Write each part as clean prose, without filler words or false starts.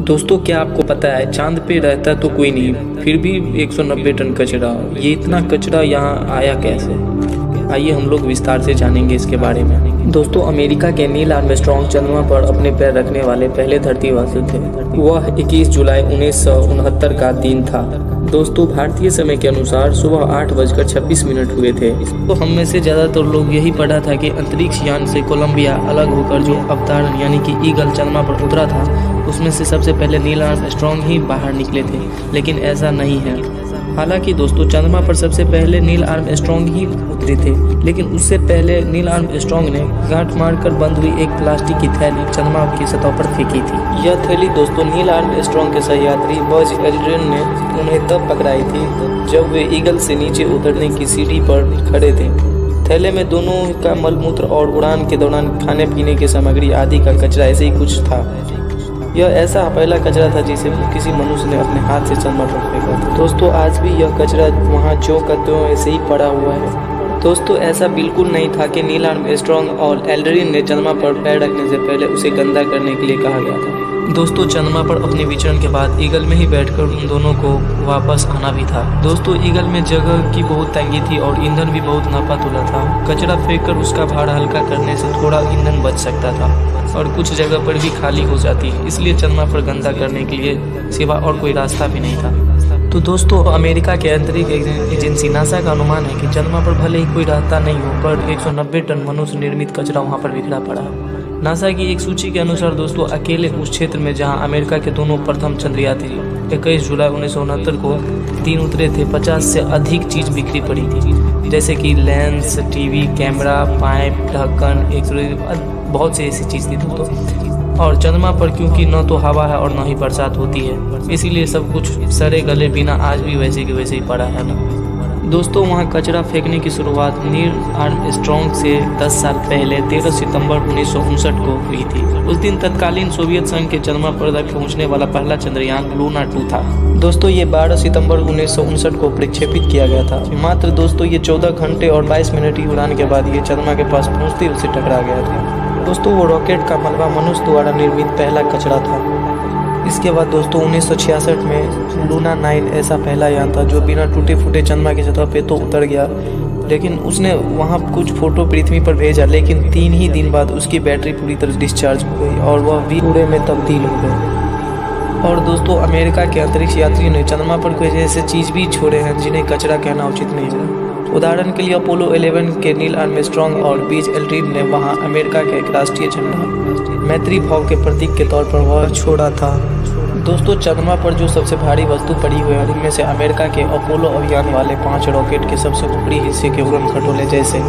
दोस्तों क्या आपको पता है चांद पे रहता तो कोई नहीं, फिर भी 190 टन कचरा। ये इतना कचरा यहाँ आया कैसे? आइए हम लोग विस्तार से जानेंगे इसके बारे में। दोस्तों अमेरिका के नील आर्मस्ट्रांग चंद्रमा पर अपने पैर रखने वाले पहले धरतीवासी थे। वह 21 जुलाई 1969 का दिन था। दोस्तों भारतीय समय के अनुसार सुबह 8:26 हुए थे। तो हम में से ज़्यादातर लोग यही पढ़ा था कि अंतरिक्ष यान से कोलंबिया अलग होकर जो अवतरण यानी कि ईगल चंद्रमा पर उतरा था, उसमें से सबसे पहले नील आर्मस्ट्रांग ही बाहर निकले थे। लेकिन ऐसा नहीं है। हालांकि दोस्तों चंद्रमा पर सबसे पहले नील आर्मस्ट्रांग ही उतरे थे, लेकिन उससे पहले नील आर्मस्ट्रांग ने गांठ मारकर बंद हुई एक प्लास्टिक की थैली चंद्रमा की सतह पर फेंकी थी। यह थैली दोस्तों नील आर्मस्ट्रांग के सहयात्री बज एल्ड्रिन ने उन्हें तब पकड़ाई थी जब वे ईगल से नीचे उतरने की सीढ़ी पर खड़े थे। थैले में दोनों का मलमूत्र और उड़ान के दौरान खाने पीने की सामग्री आदि का कचरा ऐसे ही कुछ था। यह ऐसा पहला कचरा था जिसे किसी मनुष्य ने अपने हाथ से चंद्रमा पर फेंका था। दोस्तों आज भी यह कचरा वहाँ जो का त्यों ऐसे ही पड़ा हुआ है। दोस्तों ऐसा बिल्कुल नहीं था कि नील आर्मस्ट्रांग और एल्ड्रिन ने चंद्रमा पर पैर रखने से पहले उसे गंदा करने के लिए कहा गया था। दोस्तों चंद्रमा पर अपने विचरण के बाद ईगल में ही बैठकर उन दोनों को वापस आना भी था। दोस्तों ईगल में जगह की बहुत तंगी थी और ईंधन भी बहुत नापा तुला था। कचरा फेंककर उसका भार हल्का करने से थोड़ा ईंधन बच सकता था और कुछ जगह पर भी खाली हो जाती, इसलिए चंद्रमा पर गंदा करने के लिए सिवा और कोई रास्ता भी नहीं था। तो दोस्तों अमेरिका के अंतरिक्ष एजेंसी नासा का अनुमान है कि चंद्रमा पर भले ही कोई रास्ता नहीं हो, पर 190 टन मनुष्य निर्मित कचरा वहां पर बिखरा पड़ा है। नासा की एक सूची के अनुसार दोस्तों अकेले उस क्षेत्र में जहां अमेरिका के दोनों प्रथम चंद्रयात्री 21 जुलाई 1969 को 3 उतरे थे, 50 से अधिक चीज बिखरी पड़ी थी, जैसे कि लेंस, टीवी, कैमरा, पाइप, ढक्कन, एक्सरे, बहुत सी ऐसी चीज थी दोस्तों। और चंद्रमा पर क्योंकि न तो हवा है और न ही बरसात होती है, इसीलिए सब कुछ सड़े गले बिना आज भी वैसे के वैसे ही पड़ा है ना। दोस्तों वहाँ कचरा फेंकने की शुरुआत नील आर्मस्ट्रांग से 10 साल पहले 13 सितंबर 1959 को हुई थी। उस दिन तत्कालीन सोवियत संघ के चंद्रमा पर तक पहुंचने वाला पहला चंद्रयान लूना 2 था। दोस्तों ये 12 सितंबर 1959 को प्रक्षेपित किया गया था। मात्र दोस्तों ये 14 घंटे और 22 मिनट की उड़ान के बाद ये चंद्रमा के पास पहुँचते उसे टकरा गया था। दोस्तों वो रॉकेट का मलबा मनुष्य द्वारा निर्मित पहला कचरा था। इसके बाद दोस्तों 1966 में लूना 9 ऐसा पहला यान था जो बिना टूटे फूटे चंद्रमा की सतह पे तो उतर गया, लेकिन उसने वहाँ कुछ फोटो पृथ्वी पर भेजा, लेकिन 3 ही दिन बाद उसकी बैटरी पूरी तरह डिस्चार्ज हो गई और वह भी कूड़े में तब्दील हो गई। और दोस्तों अमेरिका के अंतरिक्ष यात्रियों ने चंद्रमा पर कोई ऐसे चीज़ भी छोड़े हैं जिन्हें कचरा कहना उचित नहीं है। उदाहरण के लिए अपोलो 11 के नील आर्मस्ट्रांग और बज एल्ड्रिन ने वहाँ अमेरिका का एक राष्ट्रीय झंडा मैत्री भाव के प्रतीक के तौर पर वह छोड़ा था। दोस्तों चंद्रमा पर जो सबसे भारी वस्तु पड़ी हुई है उनमें से अमेरिका के अपोलो अभियान वाले 5 रॉकेट के सबसे ऊपरी हिस्से के उड़न खटोले जैसे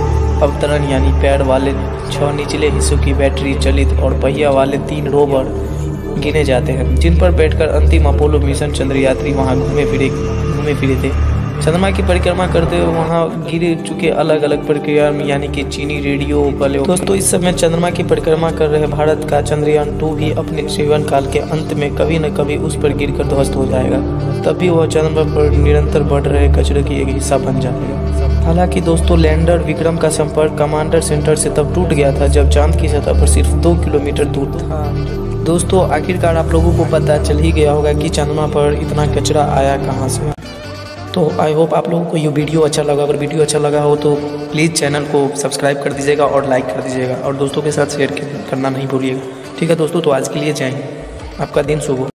अवतरण यानी पैर वाले 6 निचले हिस्सों की बैटरी चलित और पहिया वाले 3 रोवर गिने जाते हैं, जिन पर बैठकर अंतिम अपोलो मिशन चंद्रयात्री वहां घूमे फिरे थे। चंद्रमा की परिक्रमा करते हुए वहाँ गिरे चुके अलग अलग प्रक्रिया में यानी कि चीनी, रेडियो, बले। दोस्तों इस समय चंद्रमा की परिक्रमा कर रहे भारत का चंद्रयान 2 भी अपने जीवन काल के अंत में कभी न कभी उस पर गिरकर ध्वस्त हो जाएगा। तब भी वह चंद्रमा पर निरंतर बढ़ रहे कचरे की एक हिस्सा बन जाएगा। हालांकि दोस्तों लैंडर विक्रम का संपर्क कमांडर सेंटर से तब टूट गया था जब चांद की सतह पर सिर्फ 2 किलोमीटर दूर था। दोस्तों आखिरकार आप लोगों को पता चल ही गया होगा कि चंद्रमा पर इतना कचरा आया कहाँ से। तो आई होप आप लोगों को ये वीडियो अच्छा लगा। अगर वीडियो अच्छा लगा हो तो प्लीज़ चैनल को सब्सक्राइब कर दीजिएगा और लाइक कर दीजिएगा और दोस्तों के साथ शेयर करना नहीं भूलिएगा। ठीक है दोस्तों, तो आज के लिए जय हिंद, आपका दिन शुभ हो।